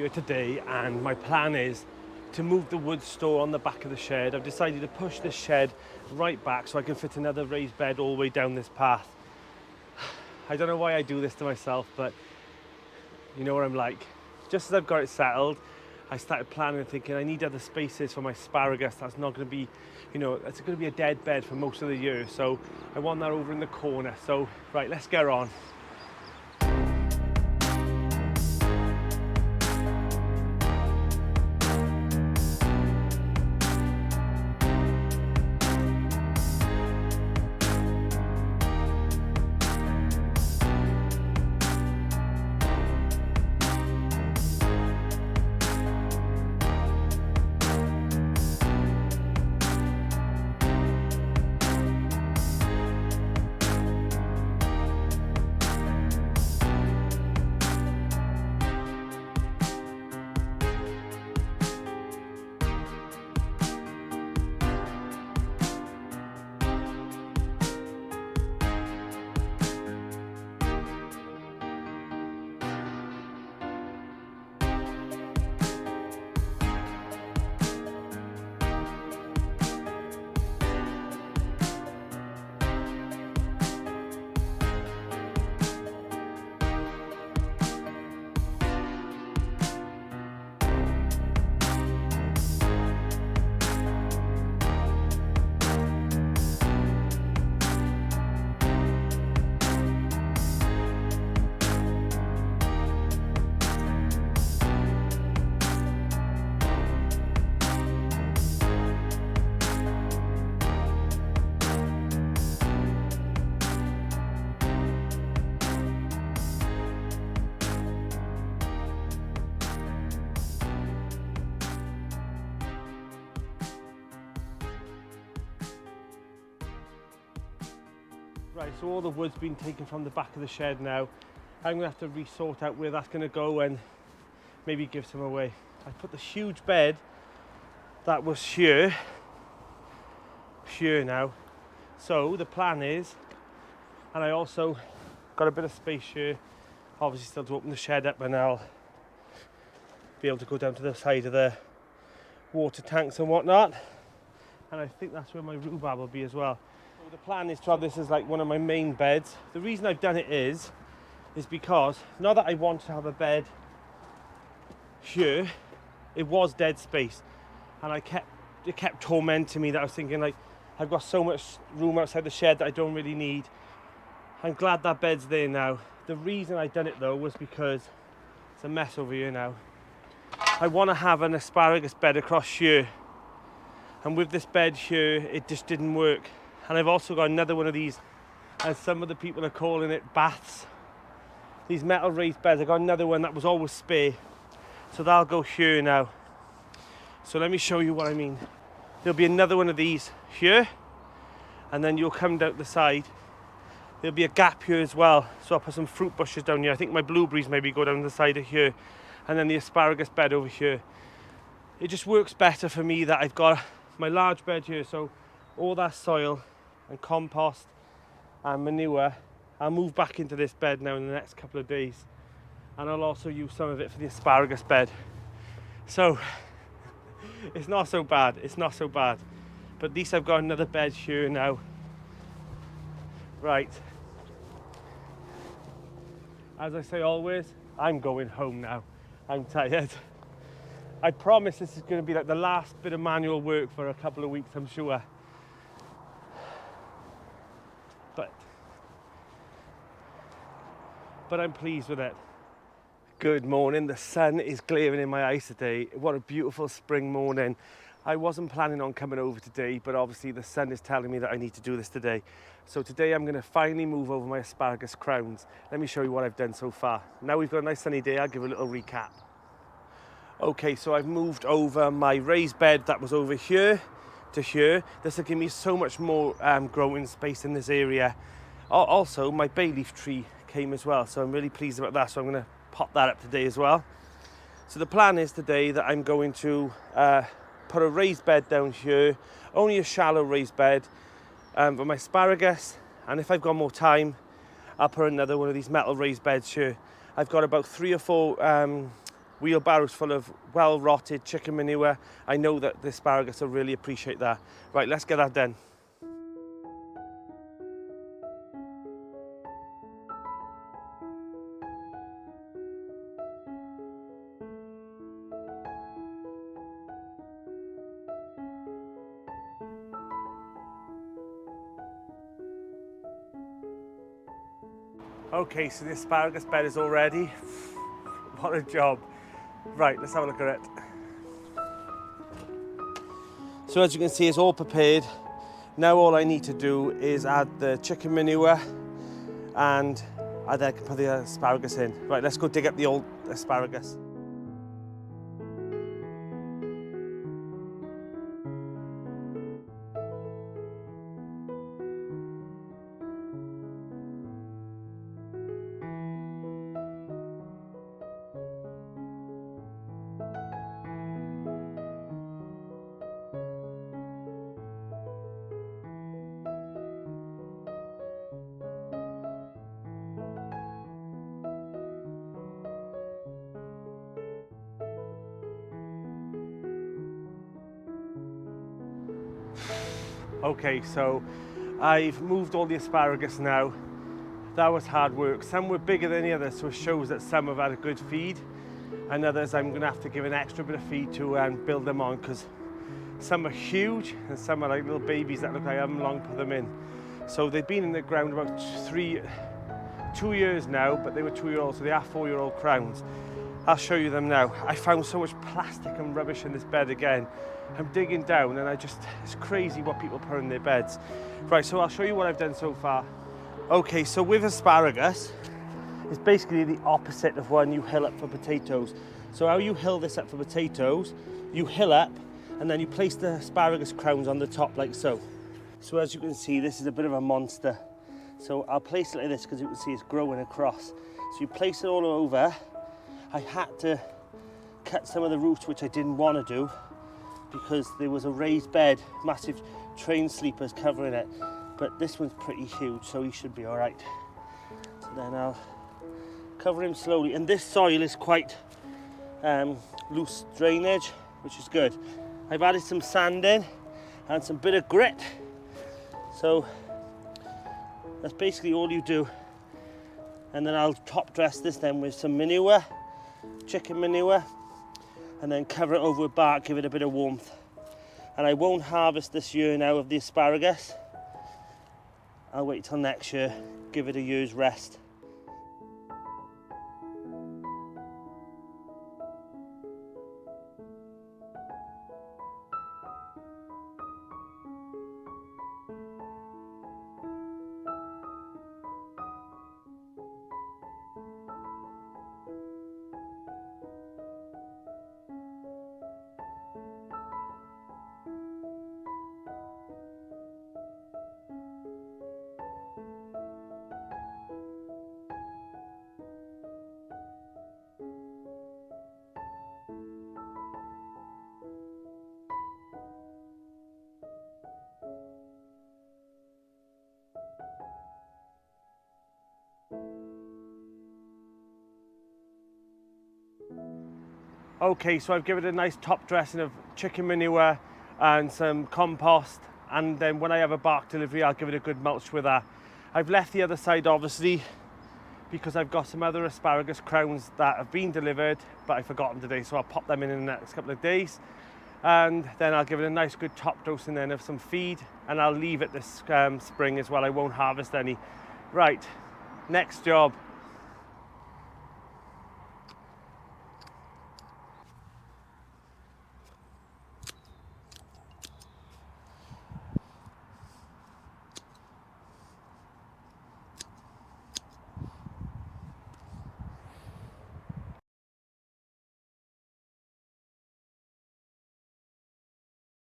here today, and my plan is to move the wood store on the back of the shed. I've decided to push this shed right back so I can fit another raised bed all the way down this path. I don't know why I do this to myself, but you know what I'm like. Just as I've got it settled, I started planning and thinking I need other spaces for my asparagus. That's not going to be, it's going to be a dead bed for most of the year. So I want that over in the corner. So, right, let's get on. Right, so all the wood's been taken from the back of the shed now. I'm gonna have to re-sort out where that's gonna go and maybe give some away. I put the huge bed that was here now. So the plan is, and I also got a bit of space here, obviously still to open the shed up, and I'll be able to go down to the side of the water tanks and whatnot. And I think that's where my rhubarb will be as well. So the plan is to have this as like one of my main beds. The reason I've done it is because now that I want to have a bed here, it was dead space, and it kept tormenting me that I was thinking, like, I've got so much room outside the shed that I don't really need. I'm glad that bed's there now. The reason I done it though was because it's a mess over here now. I want to have an asparagus bed across here, and with this bed here it just didn't work. And I've also got another one of these, and some of the people are calling it baths, these metal raised beds. I got another one that was always spare, so that'll go here now. So let me show you what I mean. There'll be another one of these here, and then you'll come down the side. There'll be a gap here as well, so I'll put some fruit bushes down here. I think my blueberries maybe go down the side of here, and then the asparagus bed over here. It just works better for me that I've got my large bed here, so all that soil and compost and manure, I'll move back into this bed now in the next couple of days, and I'll also use some of it for the asparagus bed. So it's not so bad, but at least I've got another bed here now. Right, as I say always, I'm going home now. I'm tired. I promise this is going to be like the last bit of manual work for a couple of weeks, I'm sure. But I'm pleased with it. Good morning. The sun is glaring in my eyes today. What a beautiful spring morning. I wasn't planning on coming over today, but obviously the sun is telling me that I need to do this today. So today I'm going to finally move over my asparagus crowns. Let me show you what I've done so far. Now we've got a nice sunny day, I'll give a little recap. Okay, so I've moved over my raised bed that was over here to here. This will give me so much more growing space in this area. Also, my bay leaf tree came as well, so I'm really pleased about that. So I'm going to pop that up today as well. So the plan is today that I'm going to put a raised bed down here, only a shallow raised bed for my asparagus, and if I've got more time I'll put another one of these metal raised beds here. I've got about 3 or 4 wheelbarrows full of well-rotted chicken manure. I know that the asparagus will really appreciate that. Right, let's get that done. Okay, so the asparagus bed is all ready. What a job. Right, let's have a look at it. So as you can see, it's all prepared. Now all I need to do is add the chicken manure and I then can put the asparagus in. Right, let's go dig up the old asparagus. Okay, so I've moved all the asparagus now. That was hard work. Some were bigger than the others, so it shows that some have had a good feed, and others I'm going to have to give an extra bit of feed to and build them on, because some are huge and some are like little babies that look like I haven't long put them in. So they've been in the ground about 2 years now, but they were 2-year-olds, so they are 4-year-old crowns. I'll show you them now. I found so much plastic and rubbish in this bed again. I'm digging down and it's crazy what people put in their beds. Right, so I'll show you what I've done so far. Okay, so with asparagus, it's basically the opposite of when you hill up for potatoes. So how you hill this up for potatoes, you hill up and then you place the asparagus crowns on the top like so. So as you can see, this is a bit of a monster. So I'll place it like this because you can see it's growing across. So you place it all over. I had to cut some of the roots, which I didn't want to do, because there was a raised bed, massive train sleepers covering it. But this one's pretty huge, so he should be all right. So then I'll cover him slowly. And this soil is quite loose drainage, which is good. I've added some sand in and some bit of grit. So that's basically all you do. And then I'll top dress this then with some manure, chicken manure, and then cover it over with bark, give it a bit of warmth. And I won't harvest this year now of the asparagus. I'll wait till next year, give it a year's rest. Okay, so I've given it a nice top dressing of chicken manure and some compost, and then when I have a bark delivery, I'll give it a good mulch with that. I've left the other side, obviously, because I've got some other asparagus crowns that have been delivered, but I forgot them today, so I'll pop them in the next couple of days. And then I'll give it a nice good top dosing then of some feed, and I'll leave it this spring as well. I won't harvest any. Right, next job.